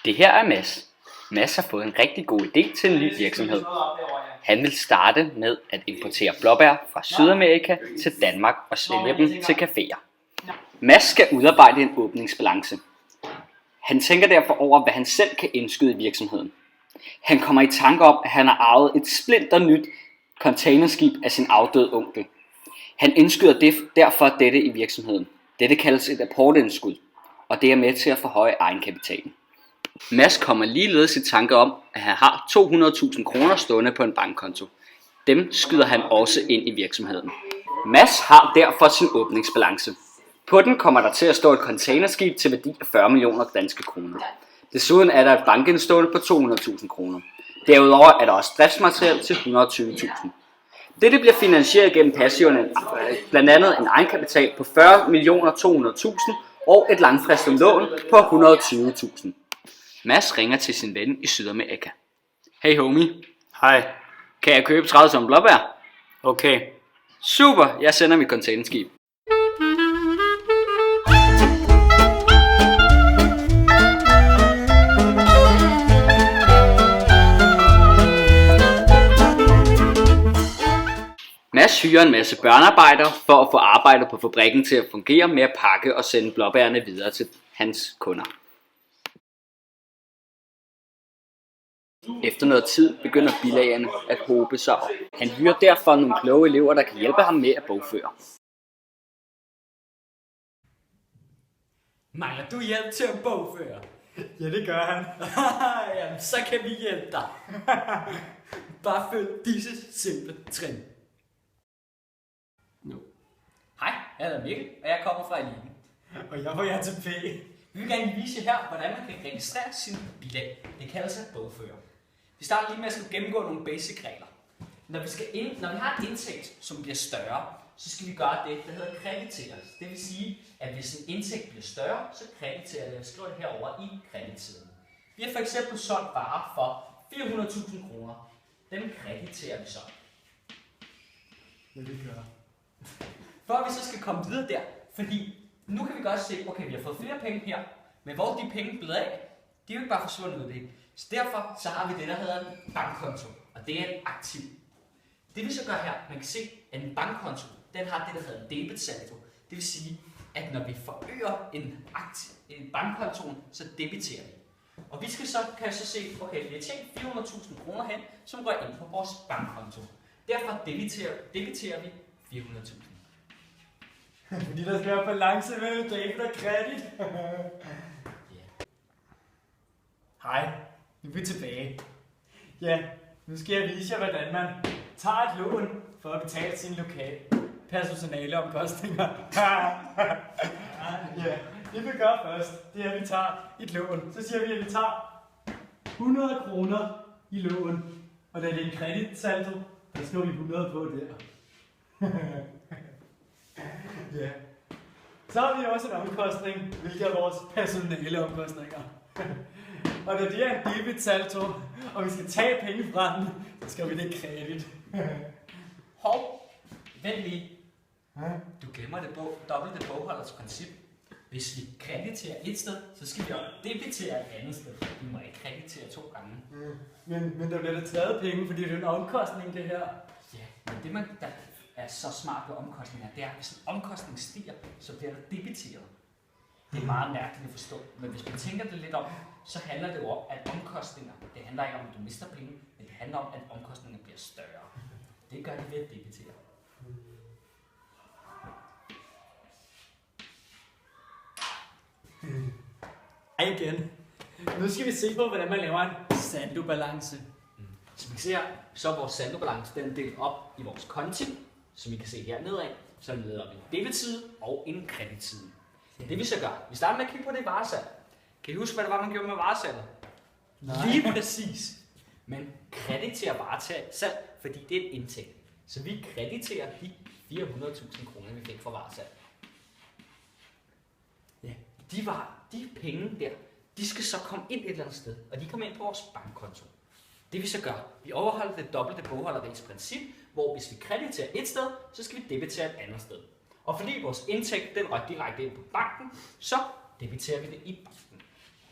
Det her er Mads. Mads har fået en rigtig god idé til en ny virksomhed. Han vil starte med at importere blåbær fra Sydamerika til Danmark og sælge dem til caféer. Mads skal udarbejde en åbningsbalance. Han tænker derfor over, hvad han selv kan indskyde i virksomheden. Han kommer i tanke om, at han har arvet et splinter nyt containerskib af sin afdøde onkel. Han indskyder derfor dette i virksomheden. Dette kaldes et apportindskud, og det er med til at forhøje egenkapitalen. Mads kommer ligeledes i tanke om, at han har 200.000 kroner stående på en bankkonto. Dem skyder han også ind i virksomheden. Mads har derfor sin åbningsbalance. På den kommer der til at stå et containerskib til værdi af 40 millioner danske kroner. Desuden er der et bankindstående på 200.000 kroner. Derudover er der også driftsmateriel til 120.000. Dette bliver finansieret gennem passiverne, blandt andet en egenkapital på 40.200.000 og et langfristet lån på 120.000. Mads ringer til sin ven i Sydamerika. Hey homie. Hej. Kan jeg købe 30 som blåbær? Okay. Super, jeg sender mit containerskib. Mads hyrer en masse børnearbejdere for at få arbejdet på fabrikken til at fungere med at pakke og sende blåbærene videre til hans kunder. Efter noget tid begynder bilagene at hobe sig op. Han hyrer derfor nogle kloge elever, der kan hjælpe ham med at bogføre. Mangler du hjælp til at bogføre? Ja, det gør han. Jamen, så kan vi hjælpe dig. Bare følg disse simple trin. Nu. Hej, jeg hedder Mikkel, og jeg kommer fra Eliten. Og jeg var jer til P. Vi vil gerne vise jer her, hvordan man kan registrere sin bilag. Det kaldes at bogføre. Vi starter lige med at gennemgå nogle basic regler. Når vi har en indtægt, som bliver større, så skal vi gøre det, der hedder krediteres. Det vil sige, at hvis en indtægt bliver større, så krediterer det. Jeg skriver det herovre i kreditsiden. Vi har for eksempel solgt varer for 400.000 kroner. Dem krediterer vi så. Ja, det gør. For at vi så skal komme videre der, fordi nu kan vi godt se, okay, vi har fået flere penge her, men hvor de penge blevet af, de er jo ikke bare forsvundet ud af det. Så derfor så har vi det, der hedder en bankkonto, og det er et aktiv. Det vi så gør her, man kan se, at en bankkonto, den har det, der hedder en debetsaldo. Det vil sige, at når vi forøger en bankkontoen, så debiterer vi. Og vi skal så, kan jeg så se, okay, vi har tjent 400.000 kroner hen, som går ind på vores bankkonto. Derfor debiterer vi 400.000. Fordi der skal være balance mellem debit og kredit. Hej, nu er vi tilbage. Ja, nu skal jeg vise jer, hvordan man tager et lån for at betale sine lokale personaleomkostninger. Ja, det vi gør først, det er, at vi tager et lån. Så siger vi, at vi tager 100 kroner i lån. Og da det er en kreditsaldo, så skriver vi 100 på der. Ja. Så har vi også en omkostning, hvilket er vores personaleomkostninger. Og da det er en debitsaldo, og vi skal tage penge fra den, så skal vi det kredit. Hov, vent lige. Du glemmer det dobbelte bogholdersprincip. Hvis vi krediterer et sted, så skal vi også debitere et andet sted. Vi må ikke kreditere 2 gange. Men der bliver der taget penge, fordi det er en omkostning, det her. Ja, men det der er så smart ved omkostninger, det er, at hvis en omkostning stiger, så bliver der debiteret. Det er meget mærkeligt at forstå, men hvis man tænker det lidt om, så handler det jo om, at omkostninger, det handler ikke om, at du mister penge, men det handler om, at omkostninger bliver større. Det gør det ved at debitere. Hej igen. Nu skal vi se på, hvordan man laver en saldobalance. Som vi kan se her, så er vores saldobalance den delt op i vores konti, som I kan se her nedad. Så er den delt op i en debetside og en kreditside. Det vi så gør, vi starter med at kigge på det varesalg. Kan I huske, hvad det var, man gjorde med varesalget? Nej. Lige præcis. Men krediterer varesalg, fordi det er en indtægt. Så vi krediterer de 400.000 kroner, vi fik fra varesalg. Ja, de penge der, de skal så komme ind et eller andet sted, og de kommer ind på vores bankkonto. Det vi så gør, vi overholder det dobbelte bogholderis princip, hvor hvis vi krediterer et sted, så skal vi debitere et andet sted. Og fordi vores indtægt den røg direkte ind på banken, så debiterer vi det i banken.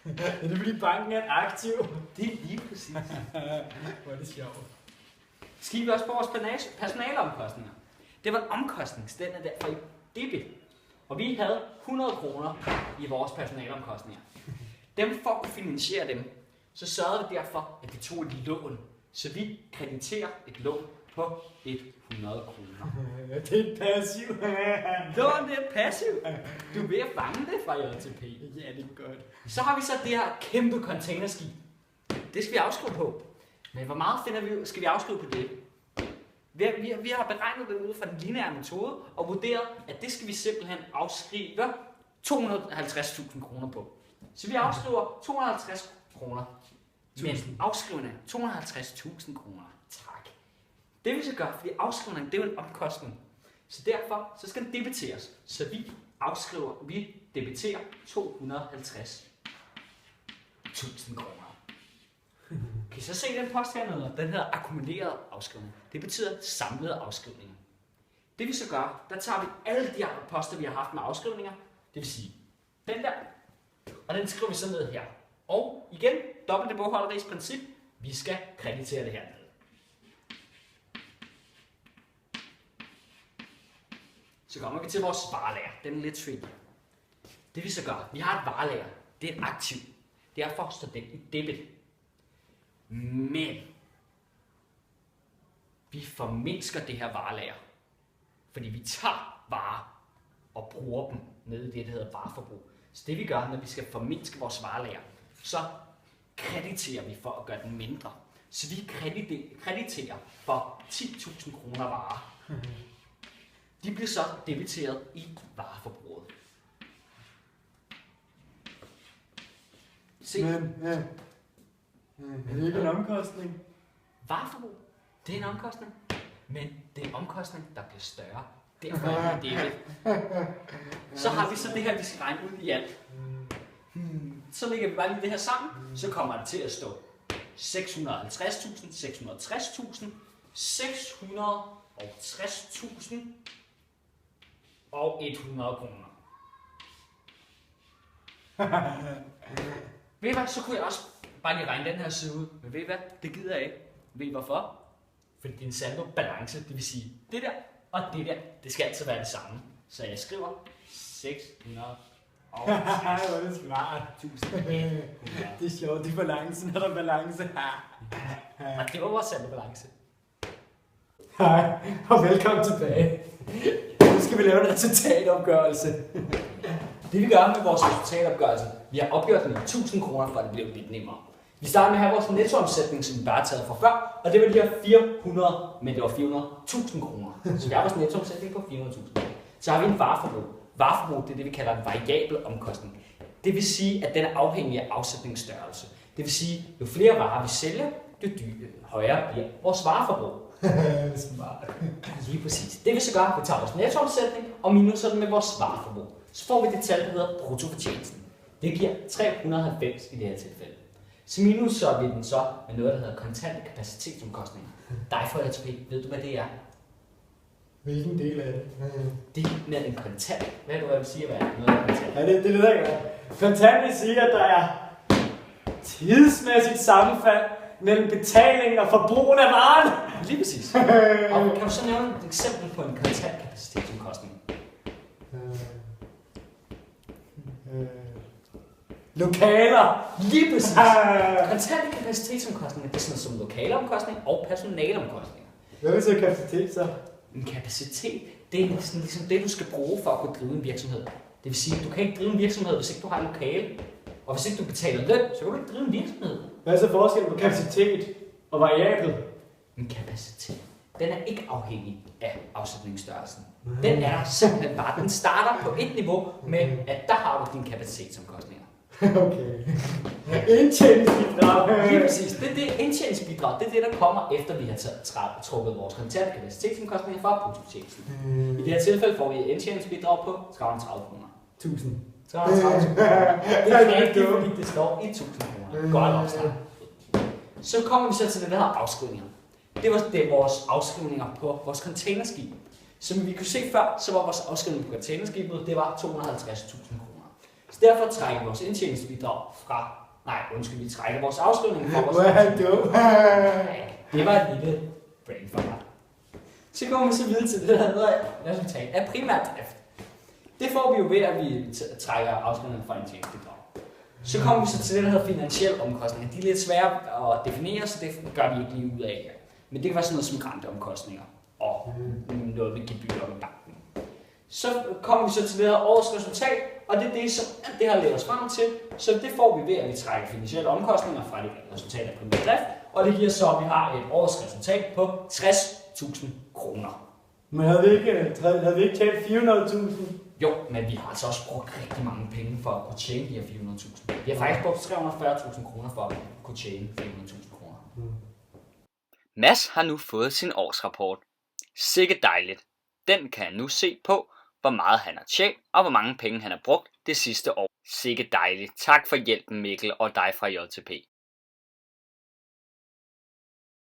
Er det fordi banken er aktiv? Det er lige præcis. Hvor er det sjovt. Så kigger vi også på vores personaleomkostninger. Det var en omkostning, den er derfor i debit. Og vi havde 100 kroner i vores personaleomkostninger. Dem for at kunne finansiere dem, så sørgede vi derfor, at vi tog et lån. Så vi krediterer et lån på 100 kroner. Det er et passiv. Lån det er passivt. Du er ved at fange det fra JTP. Ja, det er godt. Så har vi så det her kæmpe containerskib. Det skal vi afskrive på. Men hvor meget skal vi afskrive på det? Vi har beregnet det ud fra den lineære metode og vurderet, at det skal vi simpelthen afskrive 250.000 kroner på. Så vi afskriver 250 kroner. Men afskrivning 250.000 kroner. Tak. Det vi så gør, fordi afskrivning det er jo en omkostning. Så derfor så skal den debiteres. Så vi debiterer 250.000 kroner. Kan I så se den post hernede? Den hedder akkumuleret afskrivning. Det betyder samlede afskrivninger. Det vi så gør, der tager vi alle de andre poster, vi har haft med afskrivninger. Det vil sige, den der, og den skriver vi så ned her. Og igen, dobbelt det bogholderigs princip. Vi skal kreditere det hernede. Så kommer vi til vores varelager. Den er lidt tricky. Det vi så gør, vi har et varelager. Det er et aktiv. Derfor står den i debit. Men vi formindsker det her varelager, fordi vi tager varer og bruger dem nede i det, der hedder vareforbrug. Så det vi gør, når vi skal formindske vores varelager, så krediterer vi for at gøre den mindre. Så vi krediterer for 10.000 kroner varer. De bliver så debiteret i vareforbruget. Se. Men er det ikke en omkostning? Vareforbrug, det er en omkostning, men det er en omkostning, der bliver større. Derfor er det debit. Så har vi så det her, vi skal regne ud i alt. Så lægger vi bare lige det her sammen, så kommer det til at stå 650.000, 660.000, 660.000 og 100 kroner. Ved I hvad, så kunne jeg også bare lige regne den her side ud. Men ved I hvad, det gider jeg ikke. Ved I hvorfor? Fordi det er en saldo balance, det vil sige, det der og det der, det skal altid være det samme. Så jeg skriver 600 og Hvor er det smart. 1000. Det er sjovt, det er balancen, når der er balance. Og det var vores saldo balance. Hej, og velkommen tilbage. Nu skal vi lave en resultatopgørelse. Det vi gør med vores resultatopgørelse, vi har opgjort den i 1000 kroner, for at det bliver lidt nemmere. Vi starter med at have vores nettoomsætning, som vi bare har taget fra før, og det var de her 400, men det var 400.000 kroner. Så vi har vores nettoomsætning på 400.000. Så har vi en vareforbrug. Vareforbrug, det er det, vi kalder en variabel omkostning. Det vil sige, at den er afhængig af afsætningsstørrelse. Det vil sige, jo flere varer vi sælger, jo højere bliver vores vareforbrug. Smart. Lige præcis. Det vi så gør, vi tager vores nettoomsætning og minuser den med vores vareforbrug. Så får vi det tal, der hedder bruttofortjenesten. Det giver 390 i det her tilfælde. Så minuser vi den så med noget, der hedder kontante kapacitetsomkostninger. Dig for ATP, ved du hvad det er? Hvilken del af det? Det er en kontant. Hvad er det, hvad du siger, hvad er noget af kontant? Ja, det ved jeg godt. Kontant vil sige, at der er tidsmæssigt sammenfald mellem betalingen og forbrugen af varen. Lige præcis. Og kan du så nævne et eksempel på en kontant kapacitetsomkostning? Lokaler. Lige præcis. Kontante kapacitetsomkostninger, det er sådan som lokaleomkostning og personaleomkostninger. Hvad vil så kapacitet så? En kapacitet, det er sådan, ligesom det, du skal bruge for at kunne drive en virksomhed. Det vil sige, at du kan ikke drive en virksomhed, hvis ikke du har en lokale. Og hvis ikke du betaler løn, så kan du ikke drive en virksomhed. Hvad er så forskellen på kapacitet og variabel? En kapacitet, den er ikke afhængig af afsætningsstørrelsen. Den er simpelthen bare, den starter på et niveau med, at der har du dine kapacitetsomkostninger. Okay. Indtjeningsbidrag. Lige præcis. Det er det indtjeningsbidrag. Det er det, der kommer efter, vi har trukket vores kontante kapacitetsomkostninger fra bruttofortjenesten. I det her tilfælde får vi et indtjeningsbidrag på 330 kroner. 1000. 330 kroner. Det er rigtigt, fordi det står i 1000 kroner. Godt opstart. Så kommer vi så til det, der hedder afskrivninger. Det var vores afskrivninger på vores containerskib. Som vi kunne se før, så var vores afskrivning på containerskibet, det var 250.000 kroner. Så derfor trækker vi vores indtjeningsbidrag fra, vi trækker vores afskrivning fra vores Det var et lille brain fart. Så går vi så videre til det, der hedder resultat af primært drift. Det får vi jo ved, at vi trækker afskrivningen fra indtjeningsbidrag. Så kommer vi så til det, der hedder finansielle omkostninger. De er lidt svære at definere, så det gør vi ikke lige ud af her. Men det kan være sådan noget som renteomkostninger og noget med gebyrer med banken. Så kommer vi så til det her års resultat, og det er det, som det har ledt os frem til. Så det får vi ved, at vi trækker finansielle omkostninger fra det resultat af primært drift, og det giver så, at vi har et års resultat på 60.000 kroner. Men havde vi ikke tjent 400.000? Jo, men vi har altså også brugt rigtig mange penge for at kunne tjene de her 400.000. Vi har faktisk brugt 340.000 kroner for at kunne tjene 400.000 kroner. Mads har nu fået sin årsrapport. Sikke dejligt. Den kan han nu se på, hvor meget han har tjent og hvor mange penge han har brugt det sidste år. Sikke dejligt. Tak for hjælpen, Mikkel, og dig fra JTP.